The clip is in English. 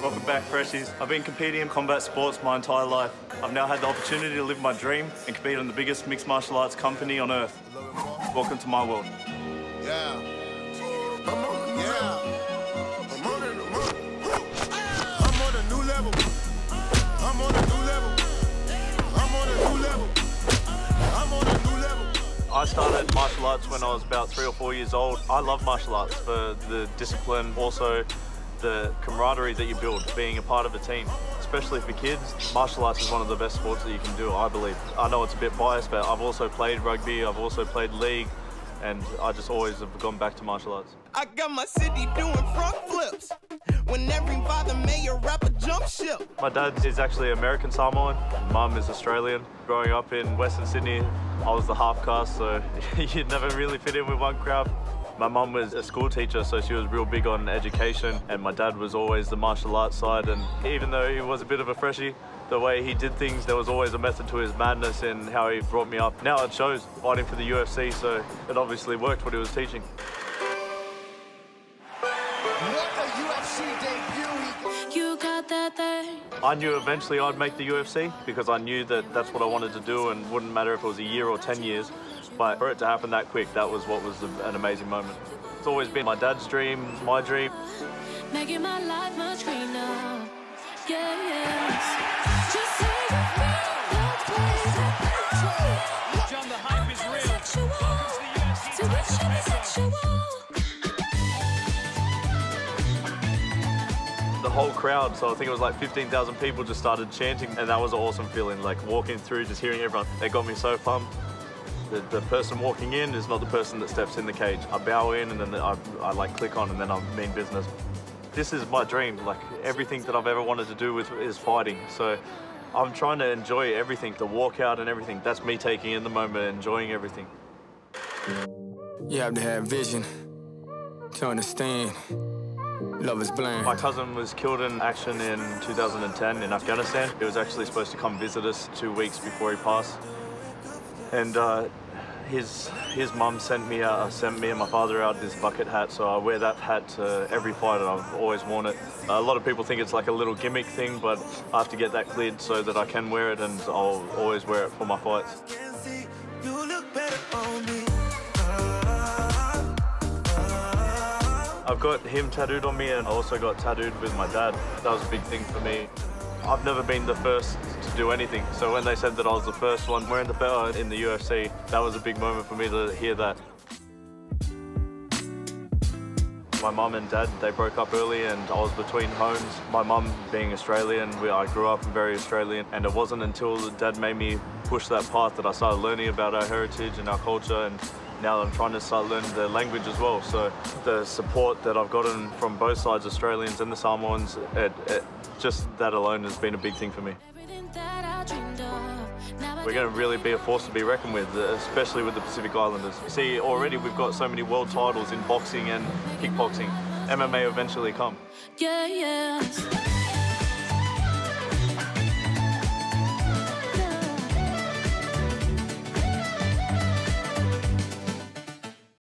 Welcome back, Freshies. I've been competing in combat sports my entire life. I've now had the opportunity to live my dream and compete in the biggest mixed martial arts company on earth. Welcome to my world. Yeah. I'm on a new level. I'm on a new level. I'm on a new level. I'm on a new level. I started martial arts when I was about 3 or 4 years old. I love martial arts for the discipline, also the camaraderie that you build, being a part of a team. Especially for kids, martial arts is one of the best sports that you can do, I believe. I know it's a bit biased, but I've also played rugby, I've also played league, and I just always have gone back to martial arts. I got my city doing front flips. When every father mayor rapper jump ship. My dad is actually American Samoan, mum is Australian. Growing up in Western Sydney, I was the half caste, so you'd never really fit in with one crowd. My mum was a school teacher, so she was real big on education, and my dad was always the martial arts side. And even though he was a bit of a freshie, the way he did things, there was always a method to his madness in how he brought me up. Now it shows, fighting for the UFC, so it obviously worked what he was teaching. What a UFC debut. You got that thing. I knew eventually I'd make the UFC because I knew that that's what I wanted to do, and wouldn't matter if it was a year or 10 years. But for it to happen that quick, that was what was an amazing moment. It's always been my dad's dream, my dream. Making my life much greener. Yeah, yes. Just say you feel that way. John, the hype is real. Sexual. Welcome to the UFC To which Light is sexual. The whole crowd, so I think it was like 15,000 people just started chanting, and that was an awesome feeling, like walking through, just hearing everyone. It got me so pumped. The person walking in is not the person that steps in the cage. I bow in and then I like click on and then I mean business. This is my dream, like everything that I've ever wanted to do is fighting. So I'm trying to enjoy everything, the walkout and everything. That's me taking in the moment, enjoying everything. You have to have vision to understand. Love is blind. My cousin was killed in action in 2010 in Afghanistan. He was actually supposed to come visit us 2 weeks before he passed. And his mum sent me and my father out this bucket hat, so I wear that hat to every fight, and I've always worn it. A lot of people think it's like a little gimmick thing, but I have to get that cleared so that I can wear it, and I'll always wear it for my fights. I've got him tattooed on me, and I also got tattooed with my dad. That was a big thing for me. I've never been the first to do anything, so when they said that I was the first one wearing the belt in the UFC, that was a big moment for me to hear that. My mum and dad, they broke up early and I was between homes. My mum being Australian, I grew up very Australian, and it wasn't until dad made me push that path that I started learning about our heritage and our culture, and now I'm trying to start learning the language as well. So the support that I've gotten from both sides, Australians and the Samoans, just that alone has been a big thing for me. We're going to really be a force to be reckoned with, especially with the Pacific Islanders. See, already we've got so many world titles in boxing and kickboxing. MMA eventually come. Yeah, yes.